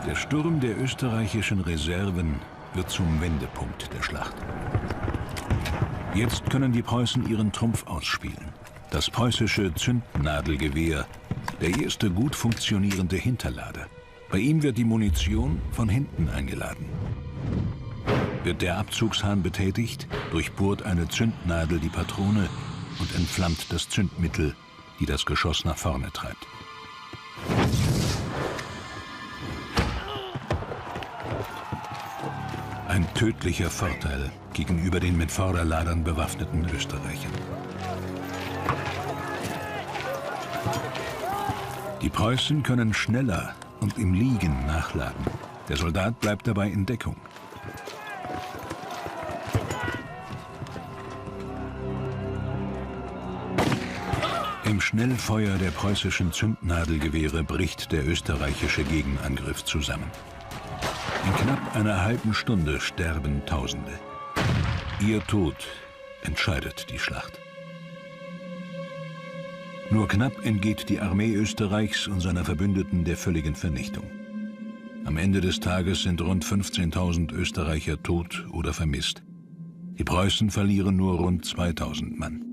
Der Sturm der österreichischen Reserven wird zum Wendepunkt der Schlacht. Jetzt können die Preußen ihren Trumpf ausspielen. Das preußische Zündnadelgewehr, der erste gut funktionierende Hinterlader. Bei ihm wird die Munition von hinten eingeladen. Wird der Abzugshahn betätigt, durchbohrt eine Zündnadel die Patrone und entflammt das Zündmittel, die das Geschoss nach vorne treibt. Ein tödlicher Vorteil gegenüber den mit Vorderladern bewaffneten Österreichern. Die Preußen können schneller und im Liegen nachladen. Der Soldat bleibt dabei in Deckung. Im Schnellfeuer der preußischen Zündnadelgewehre bricht der österreichische Gegenangriff zusammen. In knapp einer halben Stunde sterben Tausende. Ihr Tod entscheidet die Schlacht. Nur knapp entgeht die Armee Österreichs und seiner Verbündeten der völligen Vernichtung. Am Ende des Tages sind rund 15.000 Österreicher tot oder vermisst. Die Preußen verlieren nur rund 2.000 Mann.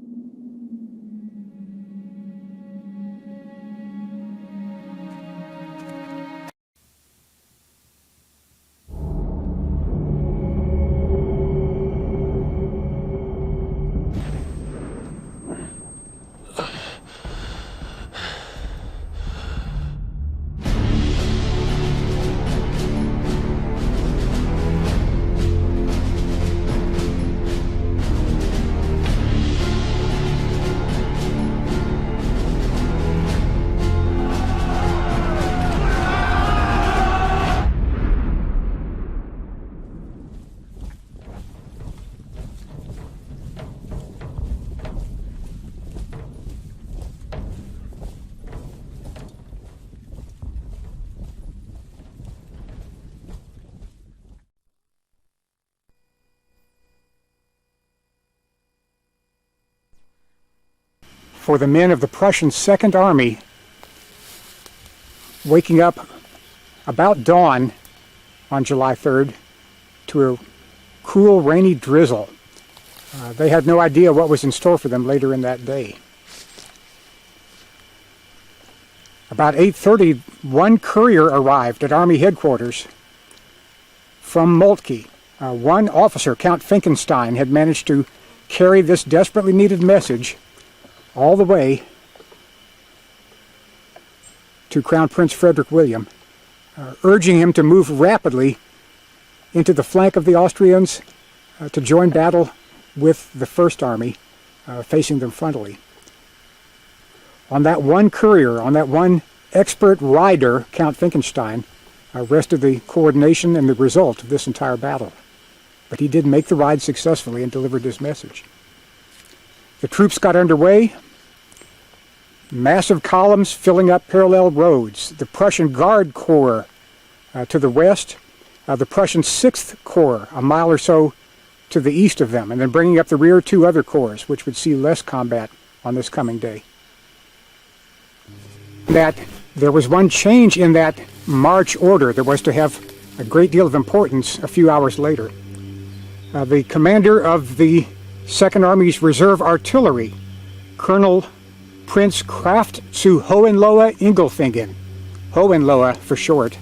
For the men of the Prussian Second Army, waking up about dawn on July 3rd to a cool, rainy drizzle. They had no idea what was in store for them later in that day. About 8:30, one courier arrived at Army headquarters from Moltke. One officer, Count Finkenstein, had managed to carry this desperately needed message all the way to Crown Prince Frederick William, urging him to move rapidly into the flank of the Austrians to join battle with the First Army facing them frontally. On that one courier, on that one expert rider, Count Finkenstein, rested the coordination and the result of this entire battle. But he did make the ride successfully and delivered his message. The troops got underway. Massive columns filling up parallel roads. The Prussian Guard Corps to the west, the Prussian 6th Corps a mile or so to the east of them, and then bringing up the rear two other corps, which would see less combat on this coming day. That there was one change in that march order that was to have a great deal of importance a few hours later. The commander of the Second Army's Reserve Artillery, Colonel Prince Kraft zu Hohenlohe Ingelfingen, Hohenlohe for short,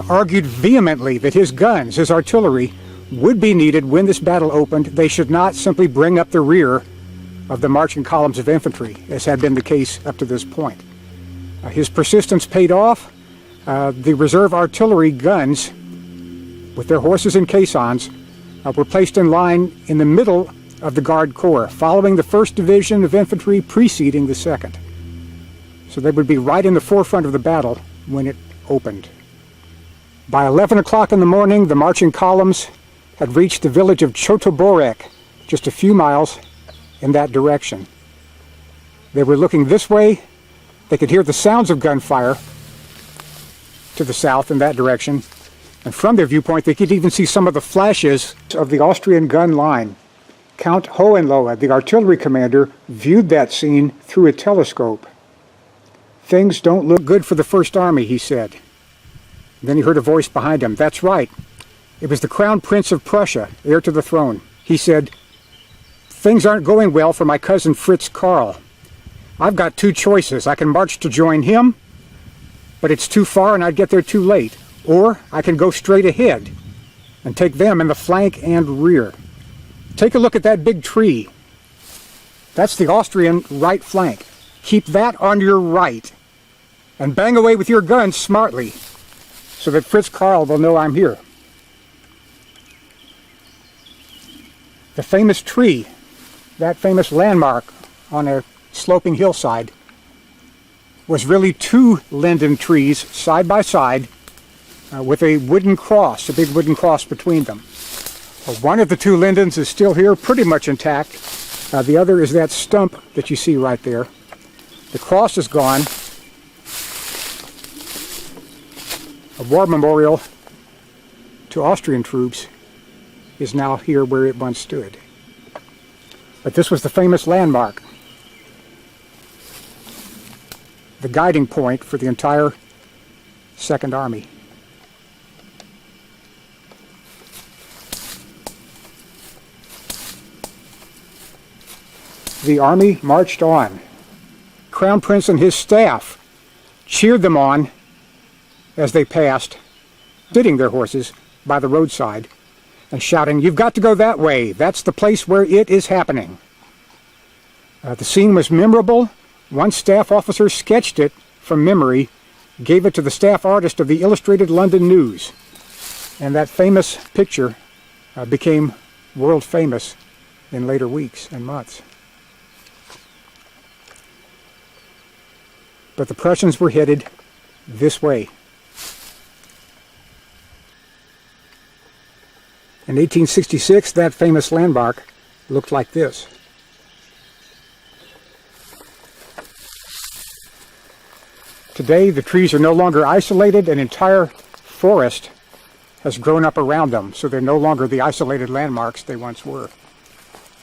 argued vehemently that his guns, his artillery, would be needed when this battle opened. They should not simply bring up the rear of the marching columns of infantry, as had been the case up to this point. His persistence paid off. The reserve artillery guns, with their horses and caissons, were placed in line in the middle of the Guard Corps, following the 1st Division of Infantry preceding the 2nd. So they would be right in the forefront of the battle when it opened. By 11 o'clock in the morning, the marching columns had reached the village of Chotoborek, just a few miles in that direction. They were looking this way. They could hear the sounds of gunfire to the south in that direction. And from their viewpoint, they could even see some of the flashes of the Austrian gun line. Count Hohenlohe, the artillery commander, viewed that scene through a telescope. "Things don't look good for the First Army," he said. Then he heard a voice behind him. That's right. It was the Crown Prince of Prussia, heir to the throne. He said, "Things aren't going well for my cousin Fritz Karl. I've got two choices. I can march to join him, but it's too far and I'd get there too late. Or I can go straight ahead and take them in the flank and rear. Take a look at that big tree. That's the Austrian right flank. Keep that on your right and bang away with your guns smartly so that Fritz Karl will know I'm here." The famous tree, that famous landmark on a sloping hillside, was really two linden trees side by side with a wooden cross, a big wooden cross between them. One of the two lindens is still here, pretty much intact. The other is that stump that you see right there. The cross is gone. A war memorial to Austrian troops is now here where it once stood. But this was the famous landmark, the guiding point for the entire Second Army. The army marched on. Crown Prince and his staff cheered them on as they passed, sitting their horses by the roadside and shouting, "You've got to go that way. That's the place where it is happening." The scene was memorable. One staff officer sketched it from memory, gave it to the staff artist of the Illustrated London News, and that famous picture became world famous in later weeks and months. But the Prussians were headed this way. In 1866, that famous landmark looked like this. Today, the trees are no longer isolated. An entire forest has grown up around them, so they're no longer the isolated landmarks they once were.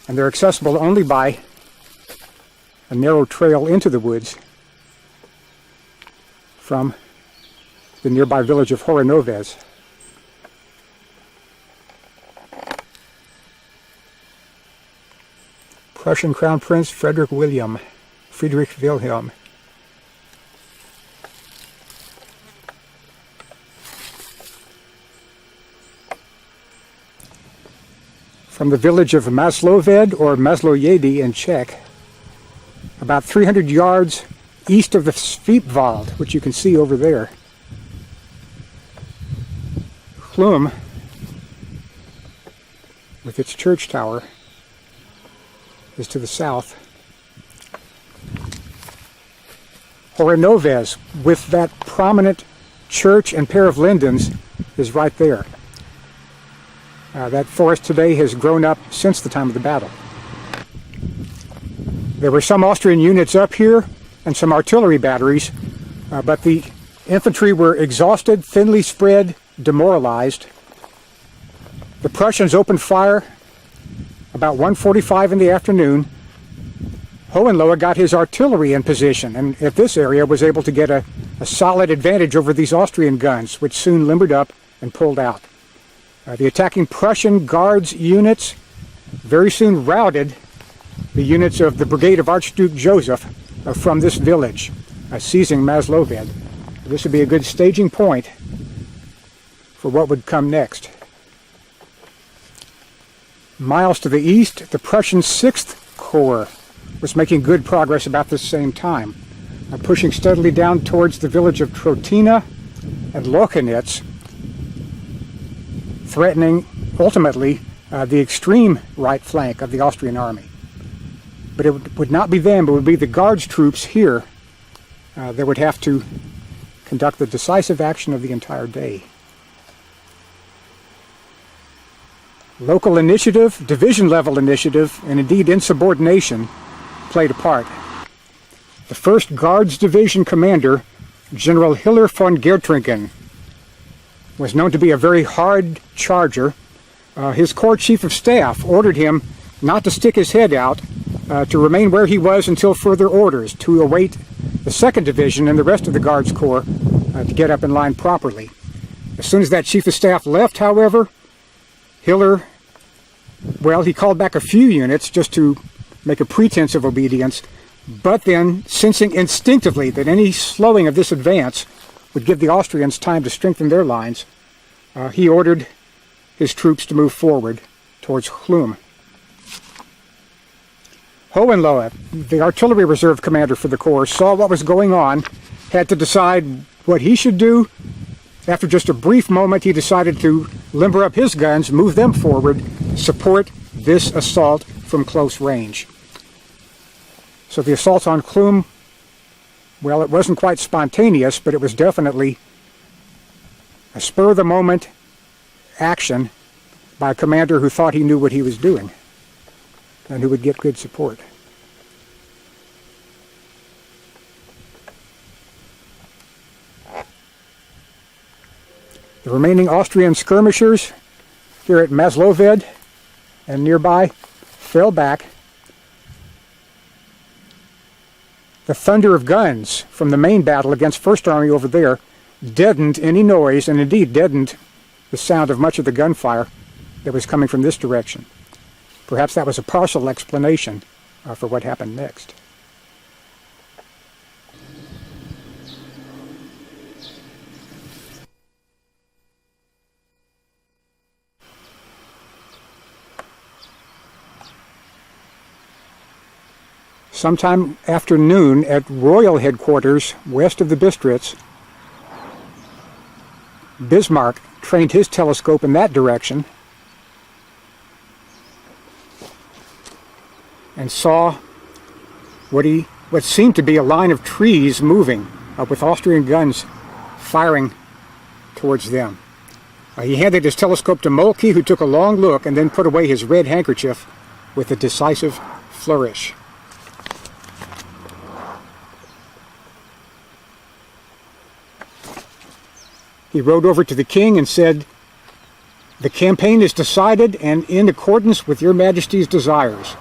And they're accessible only by a narrow trail into the woods from the nearby village of Hradec. Prussian Crown Prince Friedrich Wilhelm. From the village of Masloved, or Maslojedy in Czech, about 300 yards east of the Svipwald, which you can see over there, Chlum, with its church tower, is to the south. Hradec, with that prominent church and pair of lindens, is right there. That forest today has grown up since the time of the battle. There were some Austrian units up here and some artillery batteries, but the infantry were exhausted, thinly spread, demoralized. The Prussians opened fire about 1:45 in the afternoon. Hohenlohe got his artillery in position, and at this area was able to get a solid advantage over these Austrian guns, which soon limbered up and pulled out. The attacking Prussian Guards units very soon routed the units of the Brigade of Archduke Joseph from this village, seizing Masloved. This would be a good staging point for what would come next. Miles to the east, the Prussian 6th Corps was making good progress about the same time, pushing steadily down towards the village of Trotina and Königgrätz, threatening ultimately the extreme right flank of the Austrian army. But it would not be them, it would be the Guards troops here that would have to conduct the decisive action of the entire day. Local initiative, division-level initiative, and indeed insubordination played a part. The 1st Guards Division commander, General Hiller von Gertringen, was known to be a very hard charger. His Corps Chief of Staff ordered him not to stick his head out, to remain where he was until further orders, to await the 2nd Division and the rest of the Guards Corps to get up in line properly. As soon as that chief of staff left, however, Hiller, well, he called back a few units just to make a pretense of obedience, but then, sensing instinctively that any slowing of this advance would give the Austrians time to strengthen their lines, he ordered his troops to move forward towards Chlum. Hohenlohe, the artillery reserve commander for the corps, saw what was going on, had to decide what he should do. After just a brief moment, he decided to limber up his guns, move them forward, support this assault from close range. So the assault on Chlum, well, it wasn't quite spontaneous, but it was definitely a spur-of-the-moment action by a commander who thought he knew what he was doing and who would get good support. The remaining Austrian skirmishers here at Masloved and nearby fell back. The thunder of guns from the main battle against First Army over there deadened any noise, and indeed deadened the sound of much of the gunfire that was coming from this direction. Perhaps that was a partial explanation for what happened next. Sometime after noon at Royal Headquarters west of the Bistritz, Bismarck trained his telescope in that direction and saw what seemed to be a line of trees moving with Austrian guns firing towards them. He handed his telescope to Moltke, who took a long look and then put away his red handkerchief with a decisive flourish. He rode over to the king and said, "The campaign is decided and in accordance with your majesty's desires."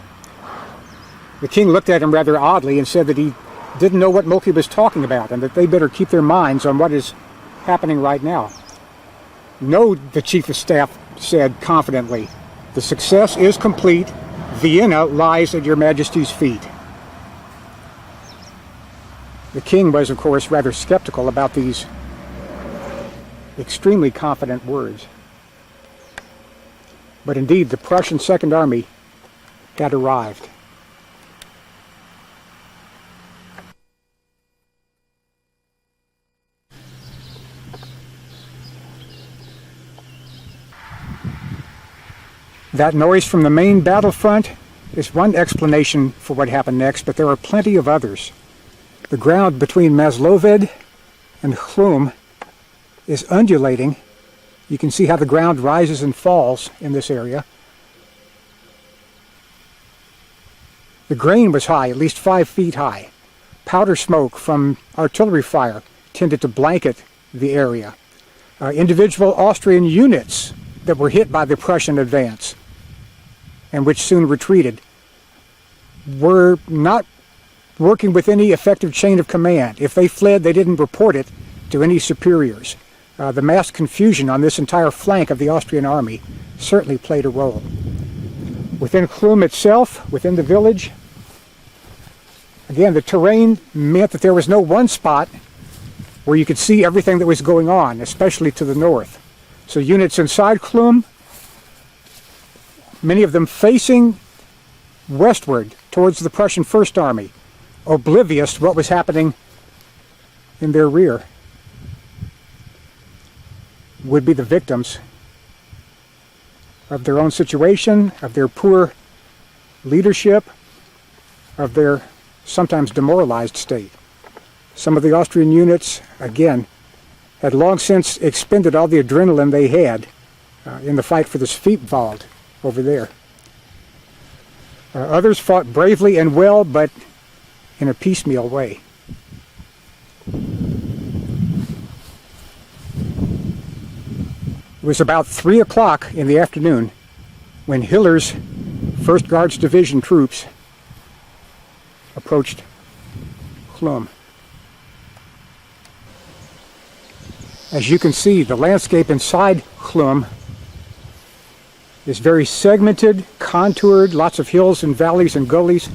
The king looked at him rather oddly and said that he didn't know what Moltke was talking about and that they better keep their minds on what is happening right now. "No," the chief of staff said confidently, "the success is complete. Vienna lies at your majesty's feet." The king was, of course, rather skeptical about these extremely confident words. But indeed, the Prussian Second Army had arrived. That noise from the main battlefront is one explanation for what happened next, but there are plenty of others. The ground between Masloved and Chlum is undulating. You can see how the ground rises and falls in this area. The grain was high, at least 5 feet high. Powder smoke from artillery fire tended to blanket the area. Individual Austrian units that were hit by the Prussian advance and which soon retreated were not working with any effective chain of command. If they fled, they didn't report it to any superiors. The mass confusion on this entire flank of the Austrian army certainly played a role. Within Chlum itself, within the village, again, the terrain meant that there was no one spot where you could see everything that was going on, especially to the north. So units inside Chlum, many of them facing westward towards the Prussian First Army, oblivious to what was happening in their rear, would be the victims of their own situation, of their poor leadership, of their sometimes demoralized state. Some of the Austrian units, again, had long since expended all the adrenaline they had in the fight for the Sviepwald over there. Others fought bravely and well, but in a piecemeal way. It was about 3 o'clock in the afternoon when Hiller's 1st Guards Division troops approached Chlum. As you can see, the landscape inside Chlum is very segmented, contoured, lots of hills and valleys and gullies.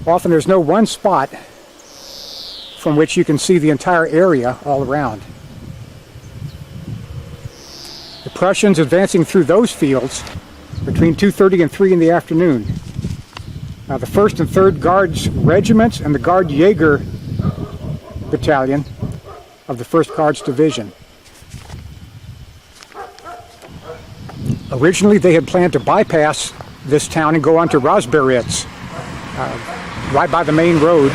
Often there's no one spot from which you can see the entire area all around. The Prussians advancing through those fields between 2:30 and 3 in the afternoon. The 1st and 3rd Guards Regiments and the Guard Jaeger Battalion of the 1st Guards Division. Originally they had planned to bypass this town and go on to Rasberitz, right by the main road,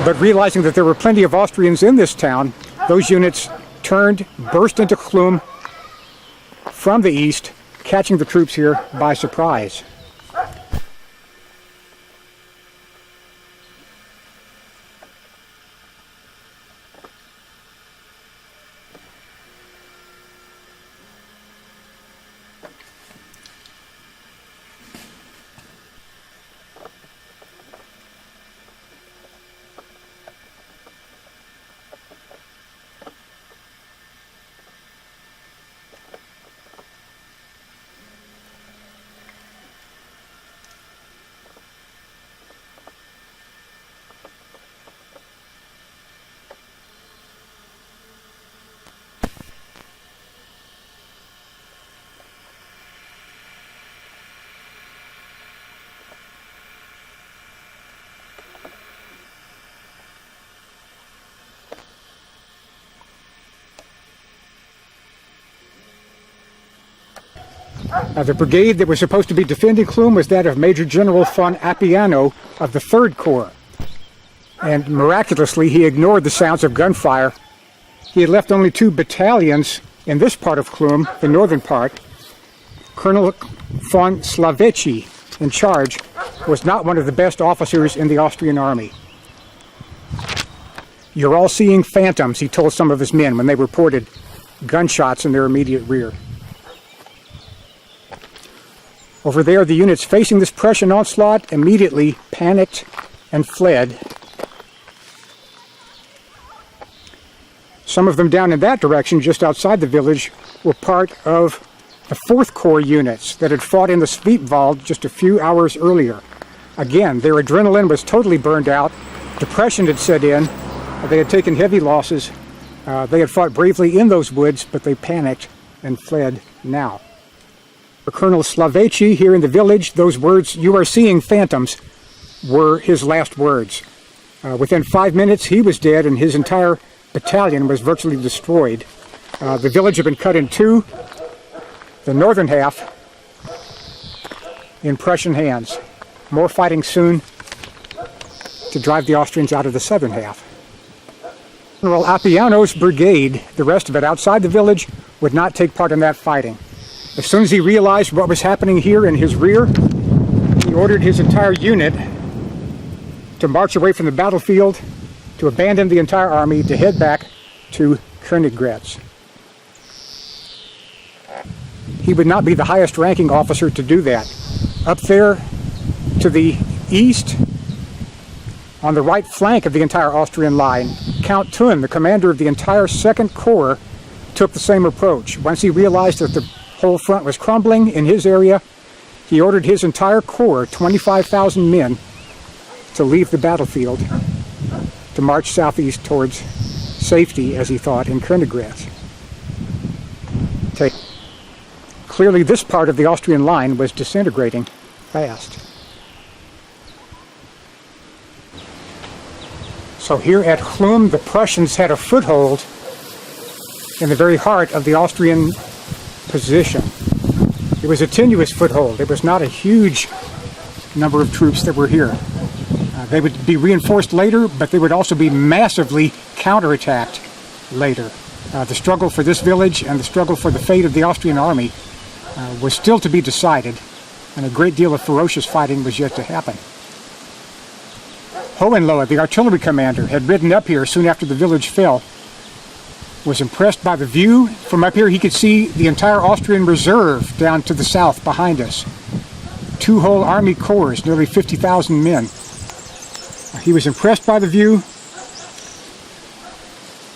but realizing that there were plenty of Austrians in this town, those units turned, burst into Chlum from the east, catching the troops here by surprise. The brigade that was supposed to be defending Chlum was that of Major General von Appiano of the 3rd Corps. And miraculously, he ignored the sounds of gunfire. He had left only 2 battalions in this part of Chlum, the northern part. Colonel von Slaveci, in charge, was not one of the best officers in the Austrian army. "You're all seeing phantoms," he told some of his men when they reported gunshots in their immediate rear. Over there, the units facing this Prussian onslaught immediately panicked and fled. Some of them down in that direction, just outside the village, were part of the 4th Corps units that had fought in the Sweepwald just a few hours earlier. Again, their adrenaline was totally burned out. Depression had set in. They had taken heavy losses. They had fought bravely in those woods, but they panicked and fled now. For Colonel Slaveci here in the village, those words, "You are seeing phantoms," were his last words. Within 5 minutes, he was dead and his entire battalion was virtually destroyed. The village had been cut in 2, the northern half in Prussian hands. More fighting soon to drive the Austrians out of the southern half. General Appiano's brigade, the rest of it outside the village, would not take part in that fighting. As soon as he realized what was happening here in his rear, he ordered his entire unit to march away from the battlefield, to abandon the entire army, to head back to Königgrätz. He would not be the highest ranking officer to do that. Up there to the east, on the right flank of the entire Austrian line, Count Thun, the commander of the entire 2nd Corps, took the same approach. Once he realized that the whole front was crumbling in his area, he ordered his entire corps, 25,000 men, to leave the battlefield to march southeast towards safety, as he thought, in Königgrätz. Clearly, this part of the Austrian line was disintegrating fast. So here at Chlum, the Prussians had a foothold in the very heart of the Austrian position. It was a tenuous foothold. It was not a huge number of troops that were here. They would be reinforced later, but they would also be massively counterattacked later. The struggle for this village and the struggle for the fate of the Austrian army was still to be decided, and a great deal of ferocious fighting was yet to happen. Hohenlohe, the artillery commander, had ridden up here soon after the village fell, was impressed by the view. From up here he could see the entire Austrian reserve down to the south behind us. 2 whole army corps, nearly 50,000 men. He was impressed by the view.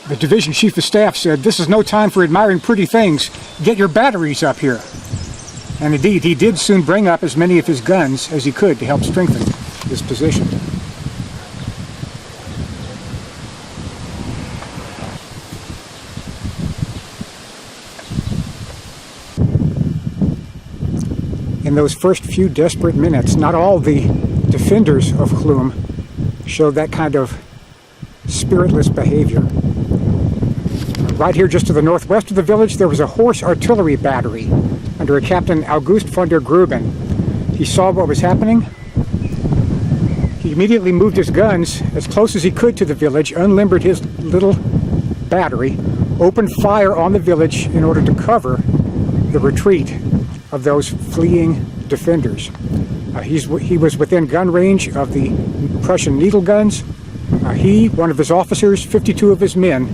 The division chief of staff said, "This is no time for admiring pretty things. Get your batteries up here." And indeed, he did soon bring up as many of his guns as he could to help strengthen his position. In those first few desperate minutes, not all the defenders of Chlum showed that kind of spiritless behavior. Right here just to the northwest of the village, there was a horse artillery battery under a Captain August von der Gruben. He saw what was happening. He immediately moved his guns as close as he could to the village, unlimbered his little battery, opened fire on the village in order to cover the retreat of those fleeing defenders. He was within gun range of the Prussian needle guns. He, one of his officers, 52 of his men,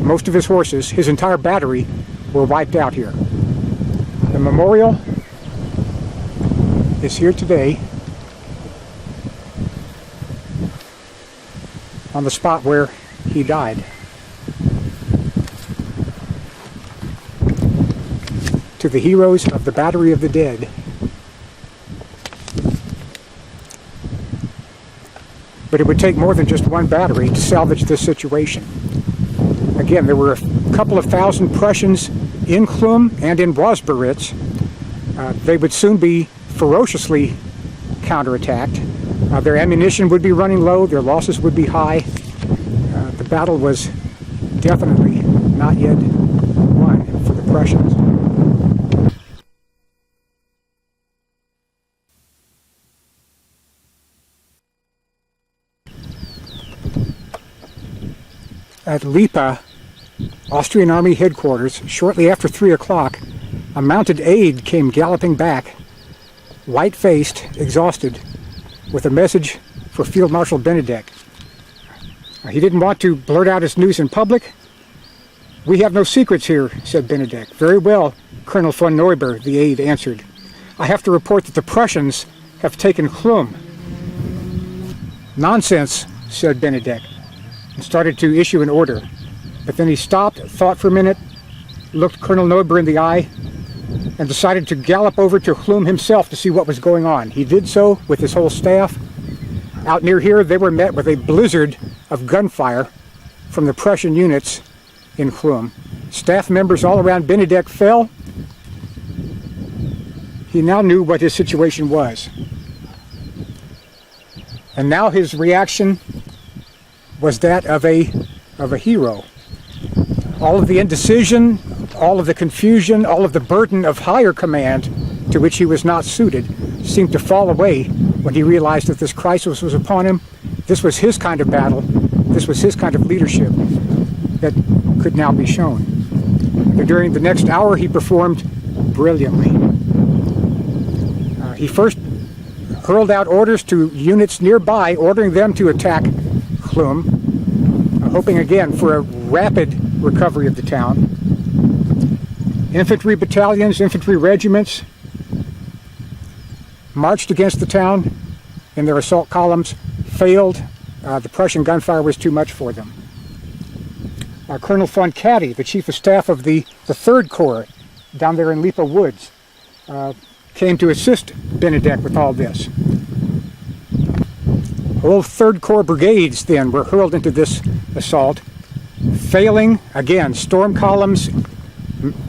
most of his horses, his entire battery were wiped out here. The memorial is here today on the spot where he died. To the heroes of the Battery of the Dead. But it would take more than just one battery to salvage this situation. Again, there were a couple of thousand Prussians in Chlum and in Woźbierzyce. They would soon be ferociously counterattacked. Their ammunition would be running low, their losses would be high. The battle was definitely not yet won for the Prussians. At Lipa, Austrian Army headquarters, shortly after 3 o'clock, a mounted aide came galloping back, white-faced, exhausted, with a message for Field Marshal Benedek. He didn't want to blurt out his news in public. "We have no secrets here," said Benedek. "Very well, Colonel von Neuber," the aide answered. "I have to report that the Prussians have taken Chlum." "Nonsense," said Benedek, and started to issue an order. But then he stopped, thought for a minute, looked Colonel Neuber in the eye, and decided to gallop over to Chlum himself to see what was going on. He did so with his whole staff. Out near here, they were met with a blizzard of gunfire from the Prussian units in Chlum. Staff members all around Benedek fell. He now knew what his situation was. And now his reaction was that of a hero. All of the indecision, all of the confusion, all of the burden of higher command to which he was not suited seemed to fall away when he realized that this crisis was upon him. This was his kind of battle. This was his kind of leadership that could now be shown. And during the next hour, he performed brilliantly. He first hurled out orders to units nearby, ordering them to attack Chlum, hoping again for a rapid recovery of the town. Infantry battalions, infantry regiments marched against the town in their assault columns, failed. The Prussian gunfire was too much for them. Colonel von Caddy, the chief of staff of the 3rd Corps down there in Lipa Woods, came to assist Benedek with all this. Whole 3rd Corps brigades then were hurled into this assault, failing. Again, storm columns,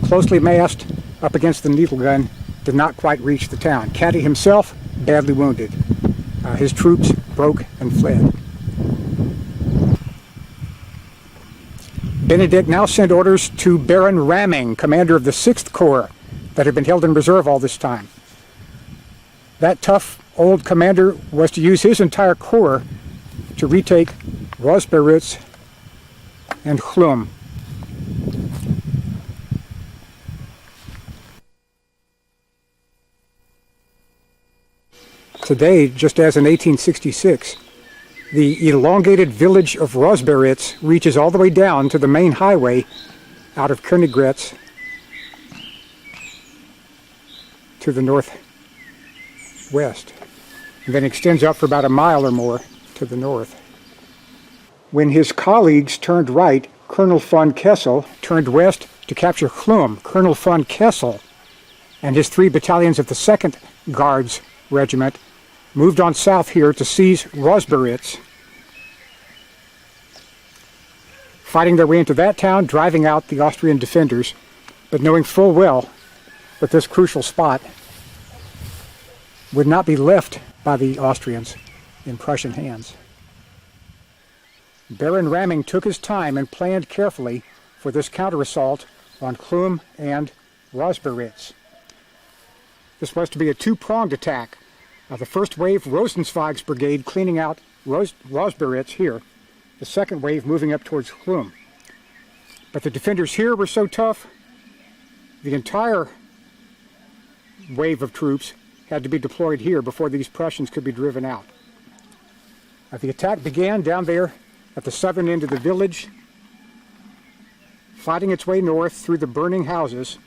closely massed up against the needle gun, did not quite reach the town. Caddy himself, badly wounded. His troops broke and fled. Benedek now sent orders to Baron Ramming, commander of the 6th Corps, that had been held in reserve all this time. That tough old commander was to use his entire corps to retake Woźbierzyce and Chlum. Today, just as in 1866, the elongated village of Woźbierzyce reaches all the way down to the main highway out of Königgrätz to the northwest, and then extends up for about a mile or more to the north. When his colleagues turned right Colonel von Kessel turned west to capture Chlum. Colonel von Kessel and his 3 battalions of the 2nd Guards Regiment moved on south here to seize Rosberitz, fighting their way into that town, driving out the Austrian defenders, but knowing full well that this crucial spot would not be left by the Austrians in Prussian hands. Baron Ramming took his time and planned carefully for this counter-assault on Chlum and Rosberitz. This was to be a 2-pronged attack. The first wave, Rosenzweig's brigade, cleaning out Rosberitz here. The second wave moving up towards Chlum. But the defenders here were so tough, the entire wave of troops had to be deployed here before these Prussians could be driven out. The attack began down there at the southern end of the village, fighting its way north through the burning houses,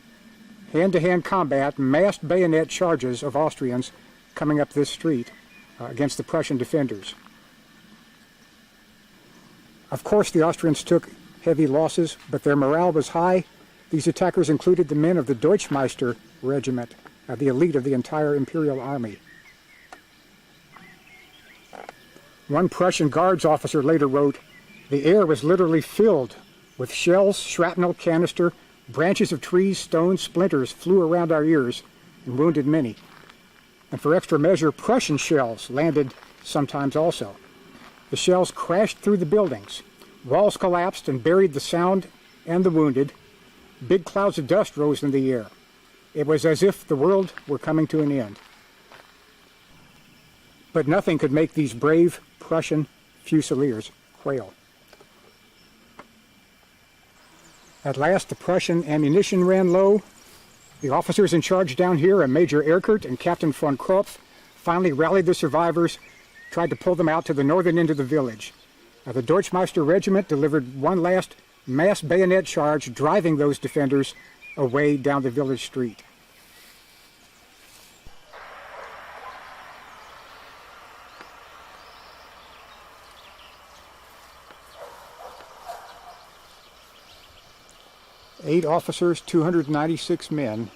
hand-to-hand combat, massed bayonet charges of Austrians coming up this street against the Prussian defenders. Of course, the Austrians took heavy losses, but their morale was high. These attackers included the men of the Deutschmeister regiment, the elite of the entire Imperial Army. One Prussian Guards officer later wrote, "The air was literally filled with shells, shrapnel, canister, branches of trees, stones, splinters flew around our ears and wounded many. And for extra measure, Prussian shells landed sometimes also. The shells crashed through the buildings. Walls collapsed and buried the sound and the wounded. Big clouds of dust rose in the air. It was as if the world were coming to an end." But nothing could make these brave Prussian Fusiliers quail. At last, the Prussian ammunition ran low. The officers in charge down here, Major Erkert and Captain von Kropf, finally rallied the survivors, tried to pull them out to the northern end of the village. The Deutschmeister regiment delivered one last mass bayonet charge, driving those defenders away down the village street. Eight officers, 296 men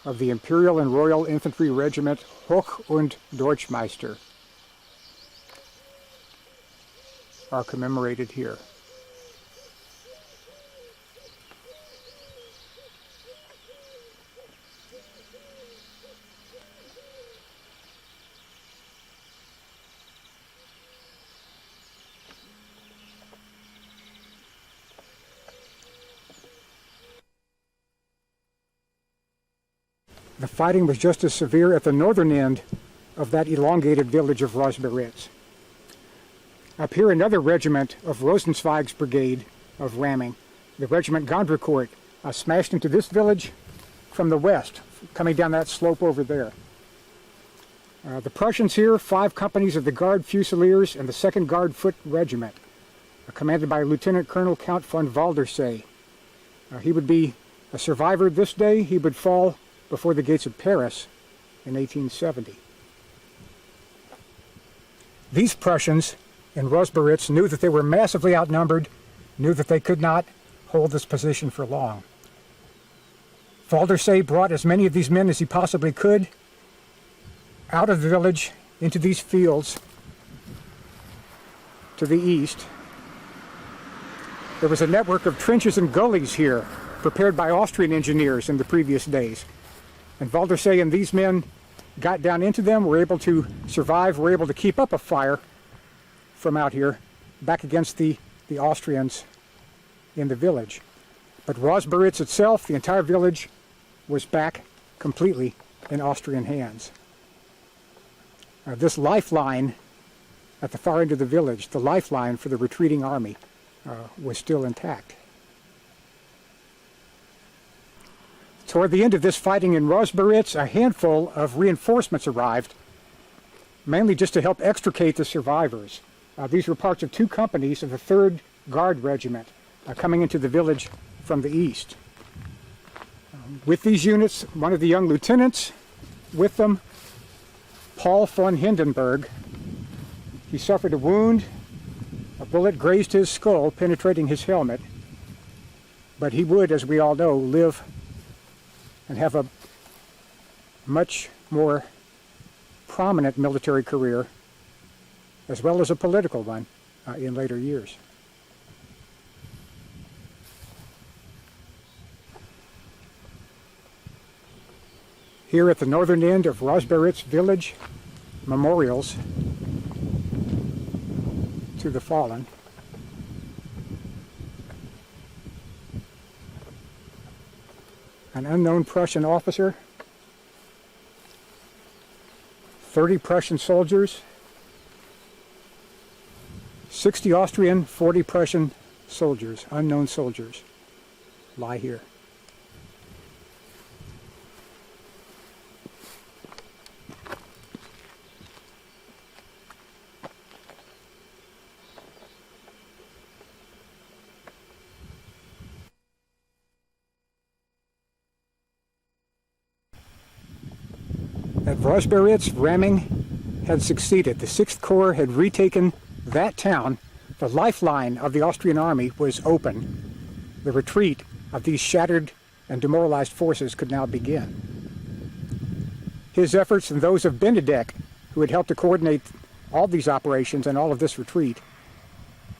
of the Imperial and Royal Infantry Regiment Hoch und Deutschmeister are commemorated here. The fighting was just as severe at the northern end of that elongated village of Rosberitz. Up here, another regiment of Rosenzweig's brigade of ramming, the regiment Gondrecourt, smashed into this village from the west, coming down that slope over there. The Prussians here, 5 companies of the Guard Fusiliers and the 2nd Guard Foot Regiment, commanded by Lieutenant Colonel Count von Waldersee. He would be a survivor this day. He would fall before the gates of Paris in 1870. These Prussians in Rosberitz knew that they were massively outnumbered, knew that they could not hold this position for long. Waldersee brought as many of these men as he possibly could out of the village into these fields to the east. There was a network of trenches and gullies here prepared by Austrian engineers in the previous days. And Waldersee and these men got down into them, were able to survive, were able to keep up a fire from out here back against the Austrians in the village. But Rosberitz itself, the entire village, was back completely in Austrian hands. This lifeline at the far end of the village, the lifeline for the retreating army, was still intact. Toward the end of this fighting in Rosberitz, a handful of reinforcements arrived, mainly just to help extricate the survivors. These were parts of 2 companies of the 3rd Guard Regiment coming into the village from the east. With these units, one of the young lieutenants with them, Paul von Hindenburg, he suffered a wound, bullet grazed his skull, penetrating his helmet, but he would, as we all know, live and have a much more prominent military career, as well as a political one, in later years. Here at the northern end of Rozberitz village, memorials to the fallen. An unknown Prussian officer, 30 Prussian soldiers, 60 Austrian, 40 Prussian soldiers, unknown soldiers, lie here. At Rozberitz, ramming had succeeded. The 6th Corps had retaken that town. The lifeline of the Austrian army was open. The retreat of these shattered and demoralized forces could now begin. His efforts and those of Benedek, who had helped to coordinate all these operations and all of this retreat,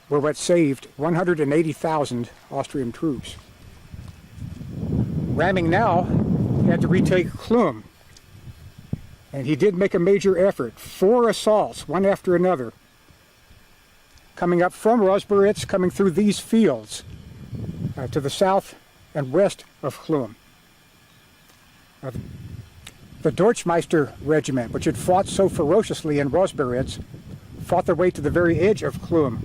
were what saved 180,000 Austrian troops. Ramming now had to retake Chlum, and he did make a major effort. 4 assaults, one after another, coming up from Rozberitz, coming through these fields to the south and west of Chlum. The Deutschmeister regiment, which had fought so ferociously in Rozberitz, fought their way to the very edge of Chlum.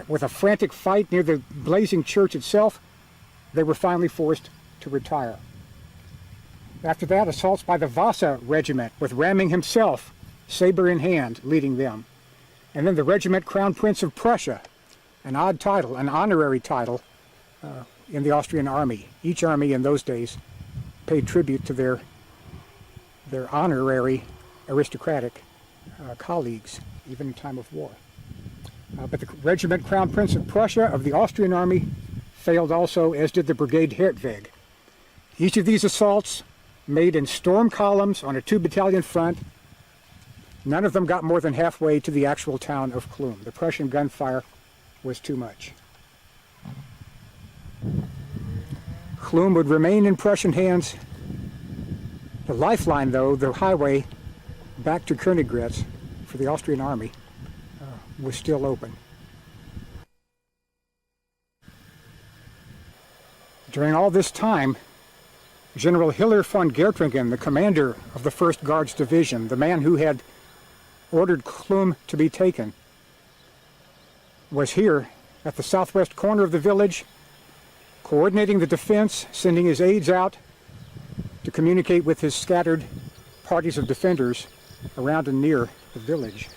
With a frantic fight near the blazing church itself, they were finally forced to retire. After that, assaults by the Vasa regiment, with Ramming himself, saber in hand, leading them. And then the regiment Crown Prince of Prussia, an odd title, an honorary title in the Austrian army. Each army in those days paid tribute to their honorary aristocratic colleagues, even in time of war. But the regiment Crown Prince of Prussia of the Austrian army failed also, as did the Brigade Hertweg. Each of these assaults, made in storm columns on a 2-battalion front, none of them got more than halfway to the actual town of Chlum. The Prussian gunfire was too much. Chlum would remain in Prussian hands. The lifeline, though, the highway back to Königgrätz for the Austrian army, was still open. During all this time, General Hiller von Gertringen, the commander of the 1st Guards Division, the man who had ordered Chlum to be taken, was here at the southwest corner of the village, coordinating the defense, sending his aides out to communicate with his scattered parties of defenders around and near the village.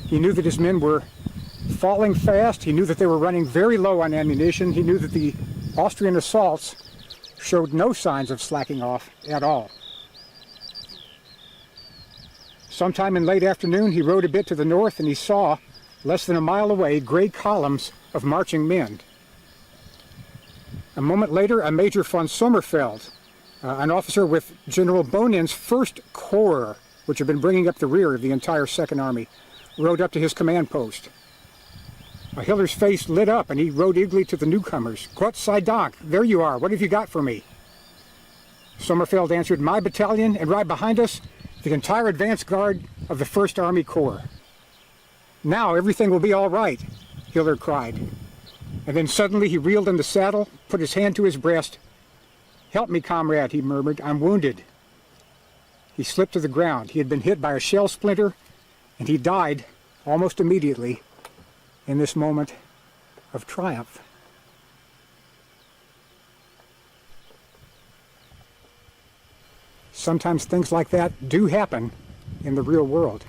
He knew that his men were falling fast. He knew that they were running very low on ammunition. He knew that the Austrian assaults showed no signs of slacking off at all. Sometime in late afternoon, he rode a bit to the north and he saw, less than a mile away, gray columns of marching men. A moment later, a Major von Sommerfeld, an officer with General Bonin's 1st Corps, which had been bringing up the rear of the entire 2nd Army, rode up to his command post. Hiller's face lit up and he rode eagerly to the newcomers. "Gott sei Dank, there you are, what have you got for me?" Sommerfeld answered, "My battalion, and right behind us, the entire advance guard of the 1st Army Corps." Now everything will be all right, Hitler cried. And then suddenly he reeled in the saddle, put his hand to his breast. "Help me, comrade," he murmured. "I'm wounded." He slipped to the ground. He had been hit by a shell splinter, and he died almost immediately in this moment of triumph. Sometimes things like that do happen in the real world.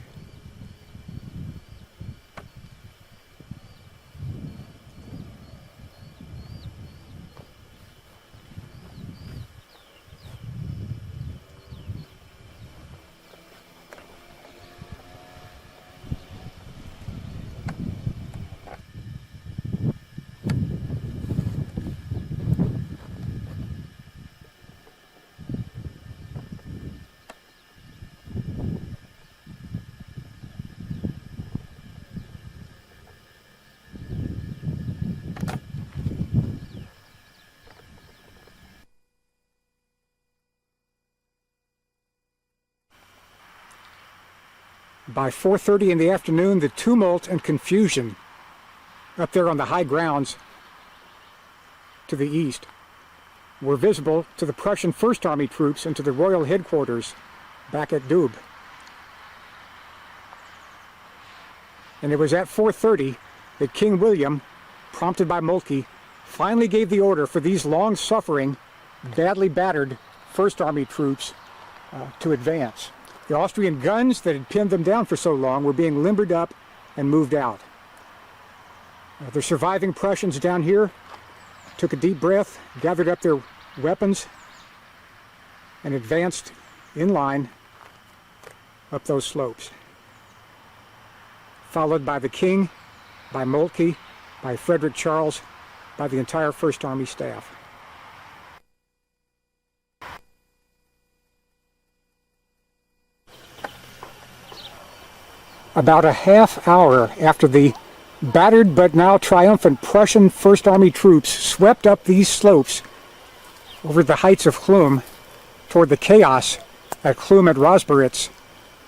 By 4:30 in the afternoon, the tumult and confusion up there on the high grounds to the east were visible to the Prussian First Army troops and to the royal headquarters back at Dub. And it was at 4:30 that King William, prompted by Moltke, finally gave the order for these long-suffering, badly battered First Army troops to advance. The Austrian guns that had pinned them down for so long were being limbered up and moved out. The surviving Prussians down here took a deep breath, gathered up their weapons, and advanced in line up those slopes, followed by the King, by Moltke, by Frederick Charles, by the entire First Army staff. About a half hour after the battered but now triumphant Prussian First Army troops swept up these slopes over the heights of Chlum toward the chaos at Chlum at Rosbaritz,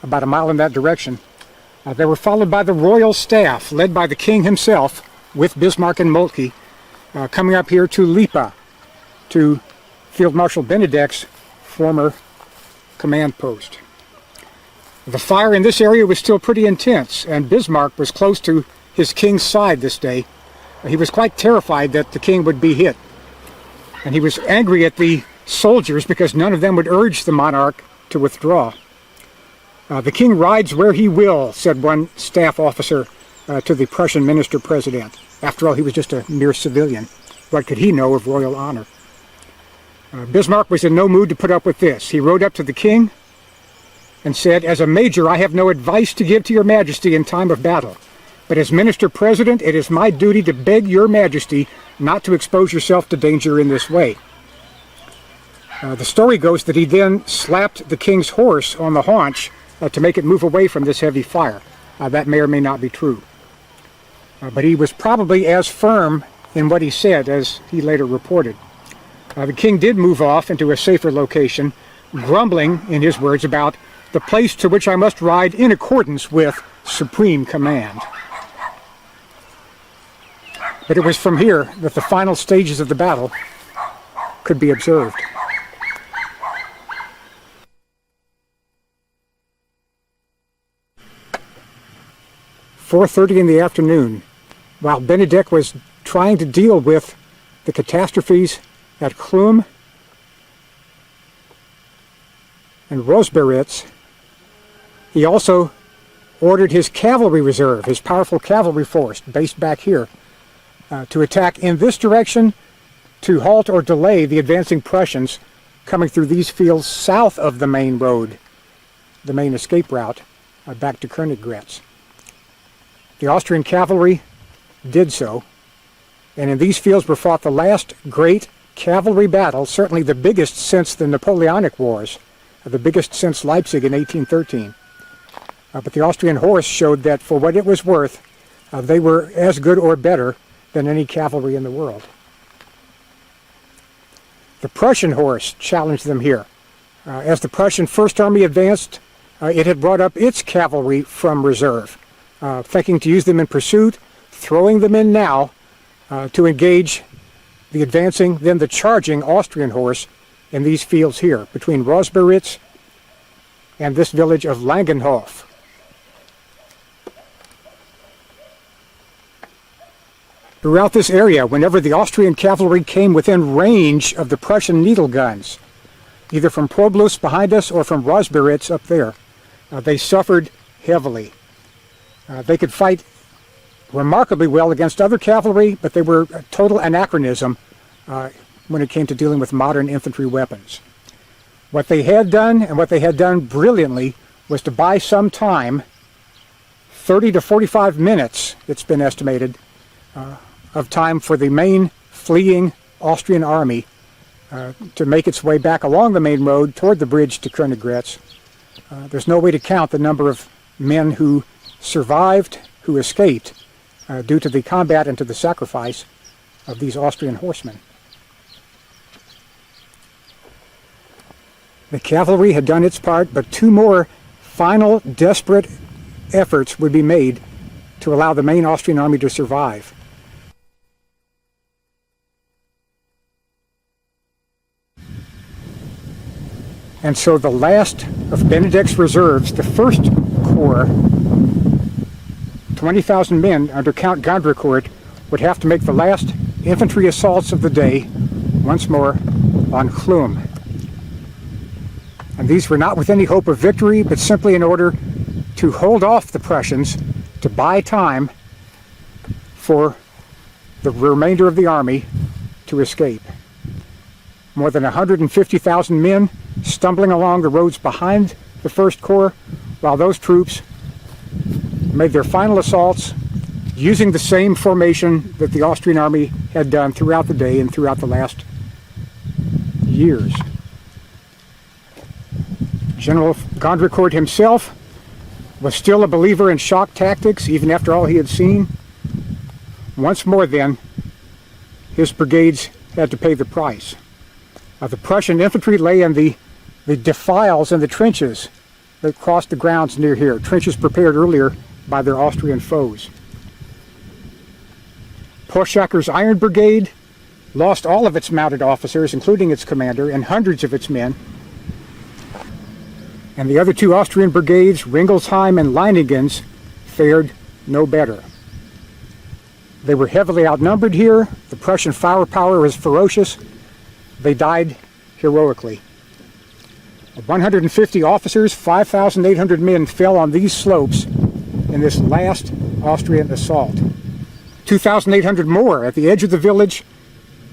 about a mile in that direction, they were followed by the royal staff, led by the king himself, with Bismarck and Moltke, coming up here to Lipa, to Field Marshal Benedek's former command post. The fire in this area was still pretty intense, and Bismarck was close to his king's side this day. He was quite terrified that the king would be hit, and he was angry at the soldiers because none of them would urge the monarch to withdraw. "The king rides where he will," said one staff officer to the Prussian minister-president. After all, he was just a mere civilian. What could he know of royal honor? Bismarck was in no mood to put up with this. He rode up to the king and said, "As a major, I have no advice to give to your majesty in time of battle. But as minister-president, it is my duty to beg your majesty not to expose yourself to danger in this way." The story goes that he then slapped the king's horse on the haunch to make it move away from this heavy fire. That may or may not be true. But he was probably as firm in what he said as he later reported. The king did move off into a safer location, grumbling, in his words, about the place to which I must ride in accordance with supreme command. But it was from here that the final stages of the battle could be observed. "4:30 in the afternoon, while Benedek was trying to deal with the catastrophes at Chlum and Rosbaritz, he also ordered his cavalry reserve, his powerful cavalry force based back here, to attack in this direction to halt or delay the advancing Prussians coming through these fields south of the main road, the main escape route back to Königgrätz. The Austrian cavalry did so, and in these fields were fought the last great cavalry battle, certainly the biggest since the Napoleonic Wars, the biggest since Leipzig in 1813. But the Austrian horse showed that for what it was worth, they were as good or better than any cavalry in the world. The Prussian horse challenged them here. As the Prussian First Army advanced, it had brought up its cavalry from reserve. thinking to use them in pursuit, throwing them in now to engage the advancing, then the charging Austrian horse in these fields here, between Rosberitz and this village of Langenhof. Throughout this area, whenever the Austrian cavalry came within range of the Prussian needle guns, either from Problus behind us or from Rosberitz up there, they suffered heavily. They could fight remarkably well against other cavalry, but they were a total anachronism when it came to dealing with modern infantry weapons. What they had done, and what they had done brilliantly, was to buy some time, 30 to 45 minutes, it's been estimated, of time for the main fleeing Austrian army to make its way back along the main road toward the bridge to Königgrätz. There's no way to count the number of men who survived, who escaped, due to the combat and to the sacrifice of these Austrian horsemen. The cavalry had done its part, but two more final desperate efforts would be made to allow the main Austrian army to survive. And so the last of Benedict's reserves, the First Corps, 20,000 men under Count Gondricourt, would have to make the last infantry assaults of the day once more on Chlum. And these were not with any hope of victory, but simply in order to hold off the Prussians, to buy time for the remainder of the army to escape. More than 150,000 men stumbling along the roads behind the First Corps, while those troops made their final assaults using the same formation that the Austrian army had done throughout the day and throughout the last years. General Gondricourt himself was still a believer in shock tactics, even after all he had seen. Once more then, his brigades had to pay the price. The Prussian infantry lay in the defiles and the trenches that crossed the grounds near here, trenches prepared earlier by their Austrian foes. Poschacker's Iron Brigade lost all of its mounted officers, including its commander, and hundreds of its men. And the other two Austrian brigades, Ringelsheim and Leiningens, fared no better. They were heavily outnumbered here. The Prussian firepower was ferocious. They died heroically. 150 officers, 5,800 men fell on these slopes in this last Austrian assault. 2,800 more at the edge of the village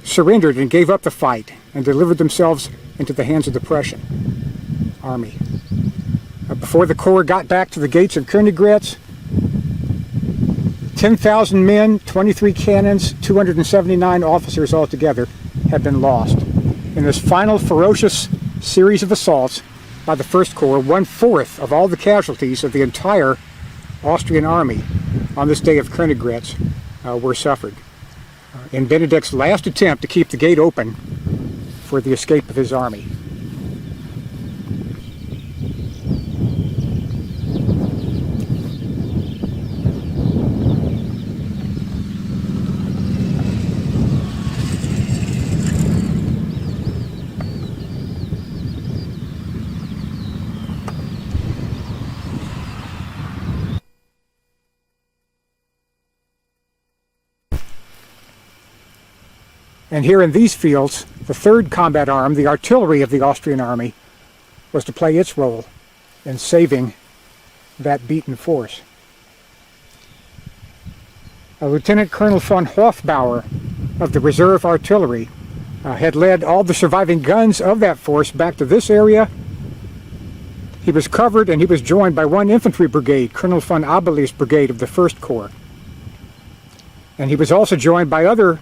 surrendered and gave up the fight and delivered themselves into the hands of the Prussian army. Before the Corps got back to the gates of Königgrätz, 10,000 men, 23 cannons, 279 officers altogether had been lost. In this final ferocious series of assaults by the First Corps, 1/4 of all the casualties of the entire Austrian army on this day of Königgrätz were suffered. In Benedict's last attempt to keep the gate open for the escape of his army. And here in these fields, the third combat arm, the artillery of the Austrian army, was to play its role in saving that beaten force. Lieutenant Colonel von Hofbauer of the Reserve Artillery had led all the surviving guns of that force back to this area. He was covered and he was joined by one infantry brigade, Colonel von Abeli's brigade of the First Corps. And he was also joined by other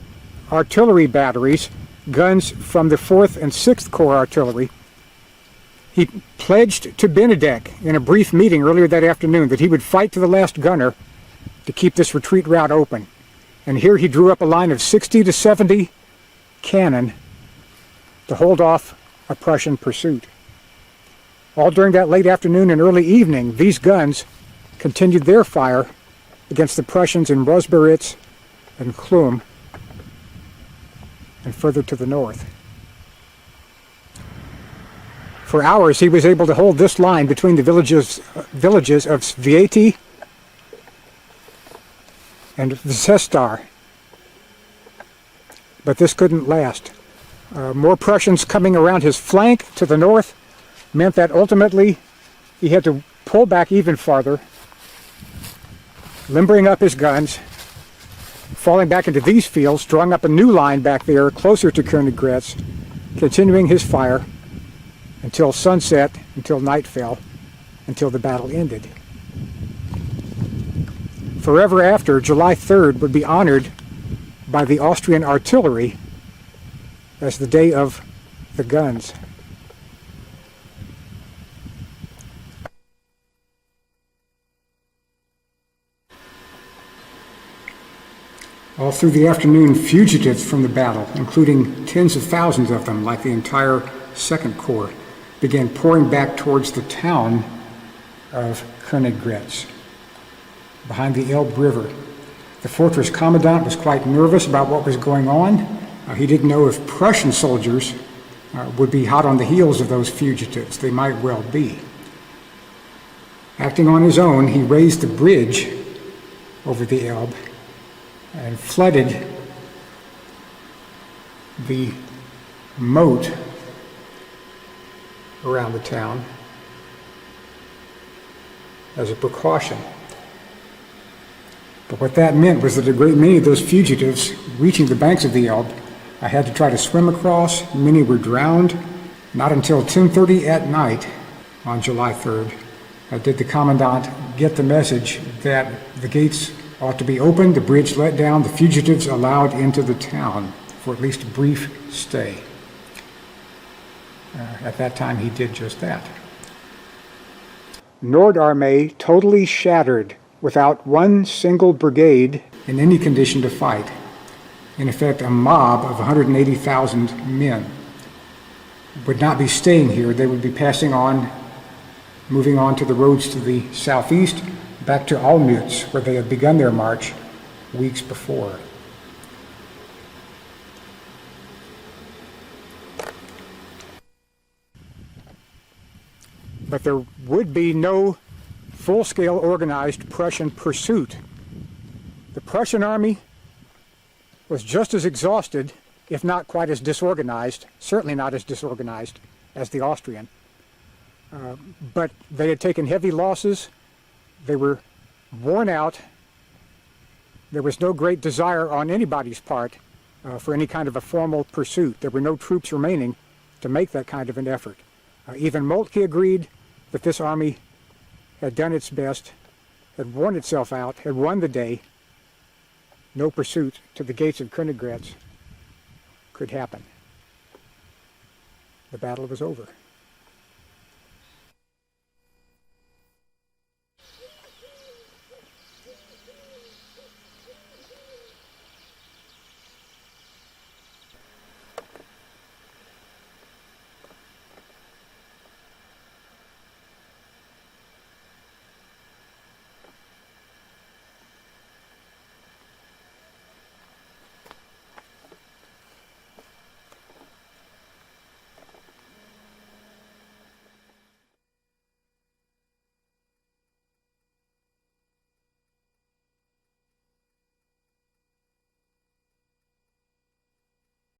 artillery batteries, guns from the 4th and 6th Corps artillery. He pledged to Benedict in a brief meeting earlier that afternoon that he would fight to the last gunner to keep this retreat route open. And here he drew up a line of 60 to 70 cannon to hold off a Prussian pursuit. All during that late afternoon and early evening, these guns continued their fire against the Prussians in Rosberitz and Chlum, and further to the north. For hours he was able to hold this line between the villages of Svieti and Vzestar. But this couldn't last. More Prussians coming around his flank to the north meant that ultimately he had to pull back even farther, limbering up his guns, falling back into these fields, drawing up a new line back there closer to Königgrätz, continuing his fire until sunset, until night fell, until the battle ended. Forever after, July 3rd would be honored by the Austrian artillery as the day of the guns. All through the afternoon, fugitives from the battle, including tens of thousands of them, like the entire Second Corps, began pouring back towards the town of Königgrätz, behind the Elbe River. The fortress commandant was quite nervous about what was going on. He didn't know if Prussian soldiers would be hot on the heels of those fugitives. They might well be. Acting on his own, he raised the bridge over the Elbe and flooded the moat around the town as a precaution. But what that meant was that a great many of those fugitives reaching the banks of the Elbe had to try to swim across. Many were drowned. Not until 10:30 at night on July 3rd did the commandant get the message that the gates ought to be opened, the bridge let down, the fugitives allowed into the town for at least a brief stay. At that time, he did just that. Nordarmée totally shattered, without one single brigade in any condition to fight. In effect, a mob of 180,000 men would not be staying here. They would be passing on, moving on to the roads to the southeast, back to Olmütz, where they had begun their march weeks before. But there would be no full-scale organized Prussian pursuit. The Prussian army was just as exhausted, if not quite as disorganized, certainly not as disorganized as the Austrian. But they had taken heavy losses. They were worn out. There was no great desire on anybody's part for any kind of a formal pursuit. There were no troops remaining to make that kind of an effort. Even Moltke agreed that this army had done its best, had worn itself out, had won the day. No pursuit to the gates of Königgrätz could happen. The battle was over.